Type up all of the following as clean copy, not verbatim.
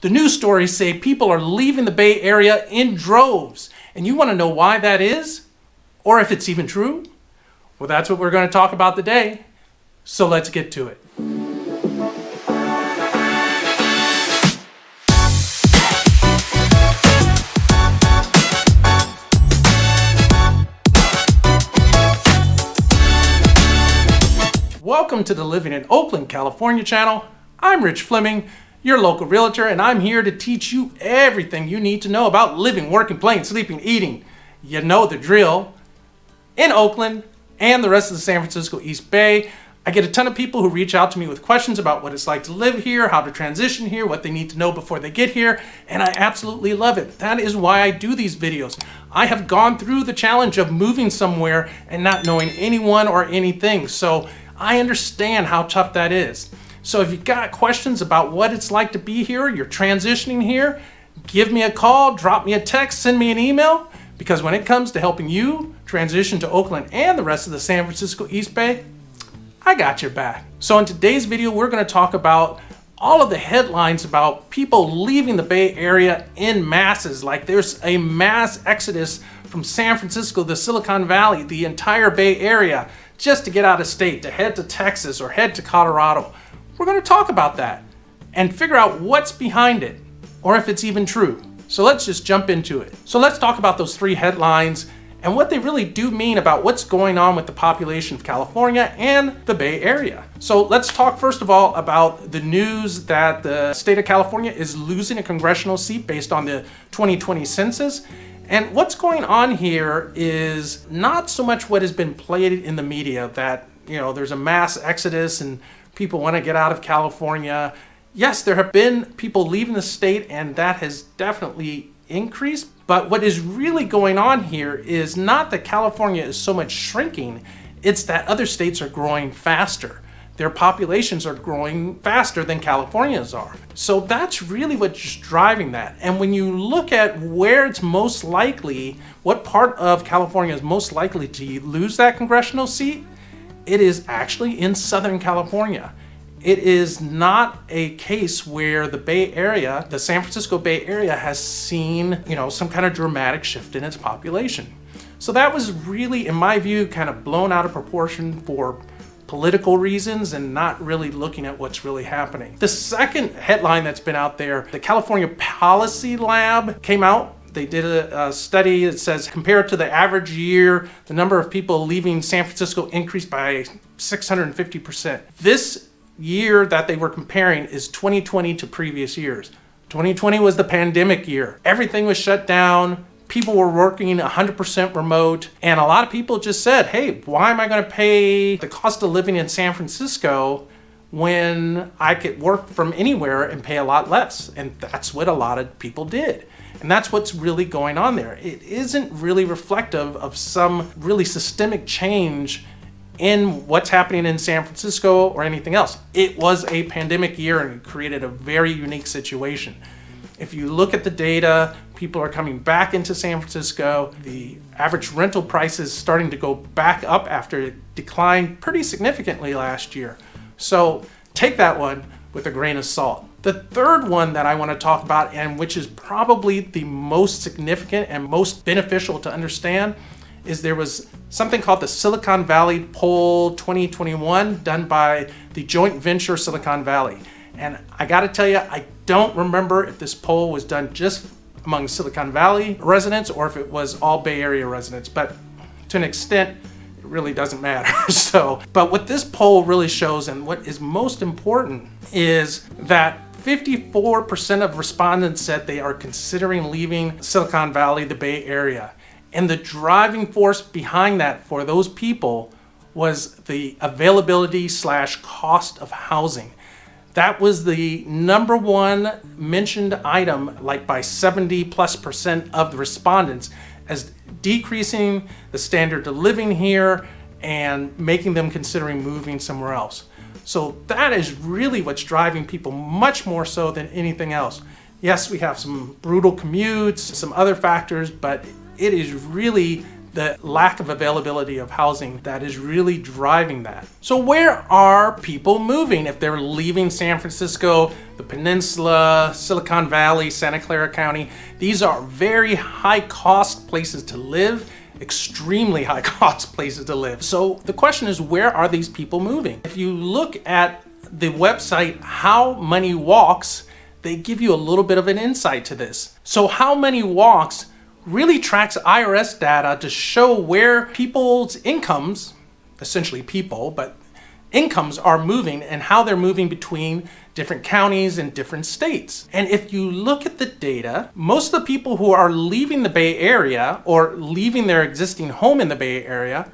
The news stories say people are leaving the Bay Area in droves. And you want to know why that is? Or if it's even true? Well, that's what we're going to talk about today. So let's get to it. Welcome to the Living in Oakland, California channel. I'm Rich Fleming, your local realtor, and I'm here to teach you everything you need to know about living, working, playing, sleeping, eating. You know the drill. In Oakland and the rest of the San Francisco East Bay, I get a ton of people who reach out to me with questions about what it's like to live here, how to transition here, what they need to know before they get here, and I absolutely love it. That is why I do these videos. I have gone through the challenge of moving somewhere and not knowing anyone or anything, so I understand how tough that is. So if you've got questions about what it's like to be here, you're transitioning here, give me a call, drop me a text, send me an email, because when it comes to helping you transition to Oakland and the rest of the San Francisco East Bay, I got your back. So in today's video, we're going to talk about all of the headlines about people leaving the Bay Area in masses. Like there's a mass exodus from San Francisco, the Silicon Valley, the entire Bay Area, just to get out of state, to head to Texas or head to Colorado. We're going to talk about that and figure out what's behind it, or if it's even true. So let's just jump into it. So let's talk about those three headlines and what they really do mean about what's going on with the population of California and the Bay Area. So let's talk first of all about the news that the state of California is losing a congressional seat based on the 2020 census. And what's going on here is not so much what has been played in the media, that there's a mass exodus and people want to get out of California. Yes, there have been people leaving the state and that has definitely increased. But what is really going on here is not that California is so much shrinking, it's that other states are growing faster. Their populations are growing faster than California's are. So that's really what's driving that. And when you look at where it's most likely, what part of California is most likely to lose that congressional seat, it is actually in Southern California. It is not a case where the Bay Area, the San Francisco Bay Area, has seen, some kind of dramatic shift in its population. So that was really, in my view, kind of blown out of proportion for political reasons and not really looking at what's really happening. The second headline that's been out there, the California Policy Lab came out. They did a study that says compared to the average year, the number of people leaving San Francisco increased by 650%. This year that they were comparing is 2020 to previous years. 2020 was the pandemic year. Everything was shut down. People were working 100% remote. And a lot of people just said, hey, why am I going to pay the cost of living in San Francisco when I could work from anywhere and pay a lot less? And that's what a lot of people did. And that's what's really going on there. It isn't really reflective of some really systemic change in what's happening in San Francisco or anything else. It was a pandemic year and it created a very unique situation. If you look at the data, people are coming back into San Francisco. The average rental price is starting to go back up after it declined pretty significantly last year. So take that one with a grain of salt. The third one that I want to talk about, and which is probably the most significant and most beneficial to understand, is there was something called the Silicon Valley Poll 2021 done by the joint venture Silicon Valley. And I got to tell you, I don't remember if this poll was done just among Silicon Valley residents or if it was all Bay Area residents, but to an extent, it really doesn't matter. But what this poll really shows, and what is most important, is that 54% of respondents said they are considering leaving Silicon Valley, the Bay Area. And the driving force behind that for those people was the availability / cost of housing. That was the number one mentioned item, like by 70+% of the respondents, as decreasing the standard of living here and making them considering moving somewhere else. So that is really what's driving people much more so than anything else. Yes, we have some brutal commutes, some other factors, but it is really the lack of availability of housing that is really driving that. So where are people moving if they're leaving San Francisco, the Peninsula, Silicon Valley, Santa Clara County? These are very high cost places to live, extremely high cost places to live. So the question is, where are these people moving? If you look at the website How Money Walks, they give you a little bit of an insight to this. So How Money Walks really tracks IRS data to show where people's incomes, essentially people, but incomes are moving and how they're moving between different counties and different states. And if you look at the data, most of the people who are leaving the Bay Area or leaving their existing home in the Bay Area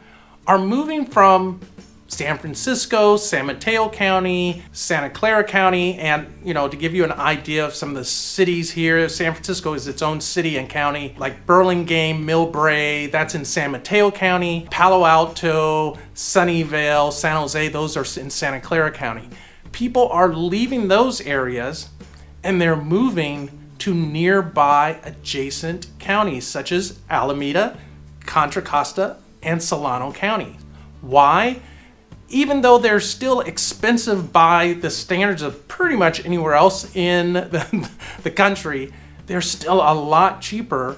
are moving from San Francisco, San Mateo County, Santa Clara County, and to give you an idea of some of the cities here, San Francisco is its own city and county, like Burlingame, Millbrae, that's in San Mateo County, Palo Alto, Sunnyvale, San Jose, those are in Santa Clara County. People are leaving those areas and they're moving to nearby adjacent counties such as Alameda, Contra Costa, and Solano County. Why? Even though they're still expensive by the standards of pretty much anywhere else in the country, they're still a lot cheaper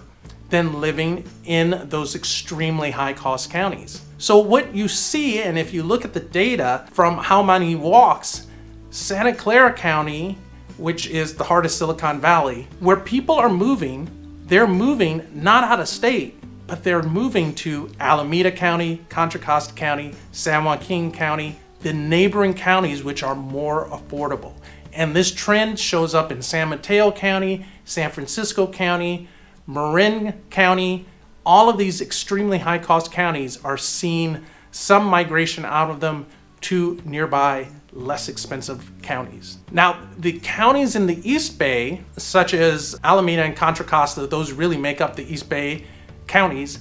than living in those extremely high cost counties. So what you see, and if you look at the data from How Money Walks, Santa Clara County, which is the heart of Silicon Valley, where people are moving, they're moving not out of state, but they're moving to Alameda County, Contra Costa County, San Joaquin County, the neighboring counties which are more affordable. And this trend shows up in San Mateo County, San Francisco County, Marin County. All of these extremely high cost counties are seeing some migration out of them to nearby less expensive counties. Now, the counties in the East Bay, such as Alameda and Contra Costa, those really make up the East Bay counties,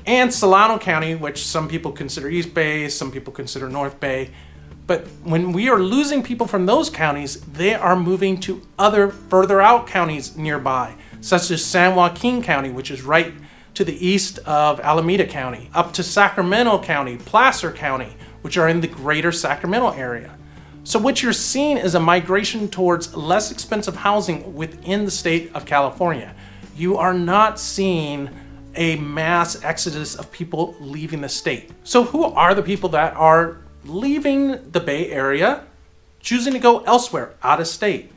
and Solano County, which some people consider East Bay, some people consider North Bay. But when we are losing people from those counties, they are moving to other further out counties nearby, such as San Joaquin County, which is right to the east of Alameda County, up to Sacramento County, Placer County, which are in the greater Sacramento area. So what you're seeing is a migration towards less expensive housing within the state of California. You are not seeing a mass exodus of people leaving the state. So who are the people that are leaving the Bay Area, choosing to go elsewhere, out of state?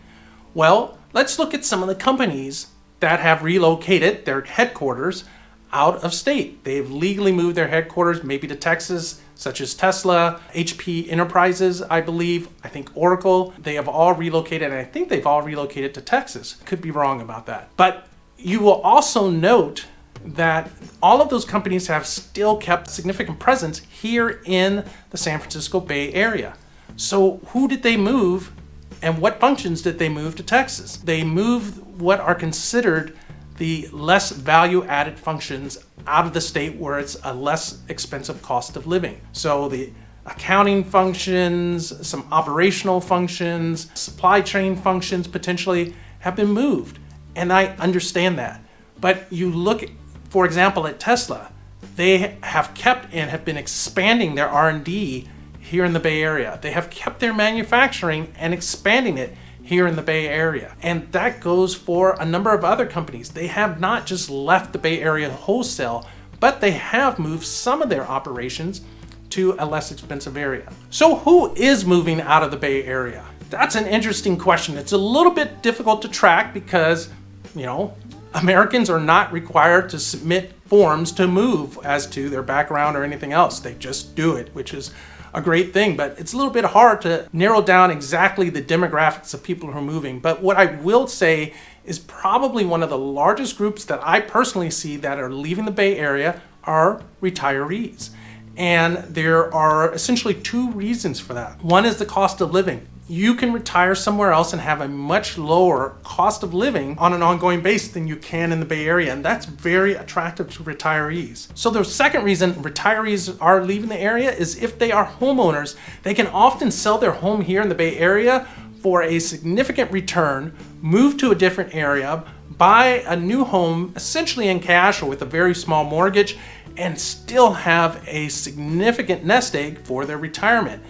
Well, let's look at some of the companies that have relocated their headquarters out of state. They've legally moved their headquarters maybe to Texas, such as Tesla, HP Enterprises, I think Oracle. They have all relocated, and I think they've all relocated to Texas. Could be wrong about that. But you will also note that all of those companies have still kept significant presence here in the San Francisco Bay Area. So who did they move and what functions did they move to Texas? They moved what are considered the less value-added functions out of the state where it's a less expensive cost of living. So the accounting functions, some operational functions, supply chain functions potentially have been moved. And I understand that. But you look, for example, at Tesla, they have kept and have been expanding their R&D here in the Bay Area. They have kept their manufacturing and expanding it here in the Bay Area. And that goes for a number of other companies. They have not just left the Bay Area wholesale, but they have moved some of their operations to a less expensive area. So who is moving out of the Bay Area? That's an interesting question. It's a little bit difficult to track because, Americans are not required to submit forms to move as to their background or anything else. They just do it, which is a great thing, but it's a little bit hard to narrow down exactly the demographics of people who are moving. But what I will say is probably one of the largest groups that I personally see that are leaving the Bay Area are retirees. And there are essentially two reasons for that. One is the cost of living. You can retire somewhere else and have a much lower cost of living on an ongoing basis than you can in the Bay Area, and that's very attractive to retirees. So the second reason retirees are leaving the area is if they are homeowners, they can often sell their home here in the Bay Area for a significant return, move to a different area, buy a new home essentially in cash or with a very small mortgage, and still have a significant nest egg for their retirement.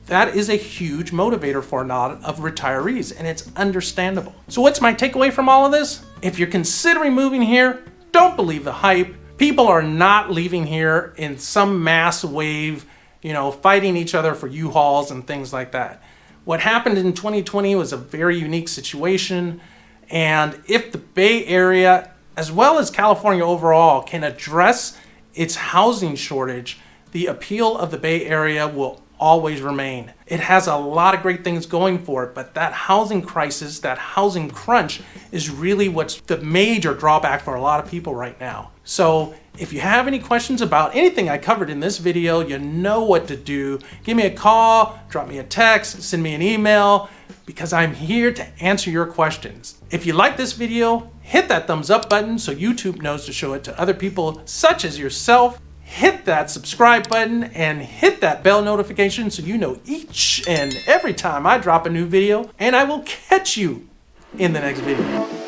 That is a huge motivator for a lot of retirees, and it's understandable. So what's my takeaway from all of this? If you're considering moving here, don't believe the hype. People are not leaving here in some mass wave, fighting each other for U-Hauls and things like that. What happened in 2020 was a very unique situation, and if the Bay Area, as well as California overall, can address its housing shortage, the appeal of the Bay Area will always remain. It has a lot of great things going for it, but that housing crisis, that housing crunch is really what's the major drawback for a lot of people right now. So if you have any questions about anything I covered in this video, you know what to do. Give me a call, drop me a text, send me an email, because I'm here to answer your questions. If you like this video, hit that thumbs up button so YouTube knows to show it to other people such as yourself. Hit that subscribe button and hit that bell notification so you know each and every time I drop a new video, and I will catch you in the next video.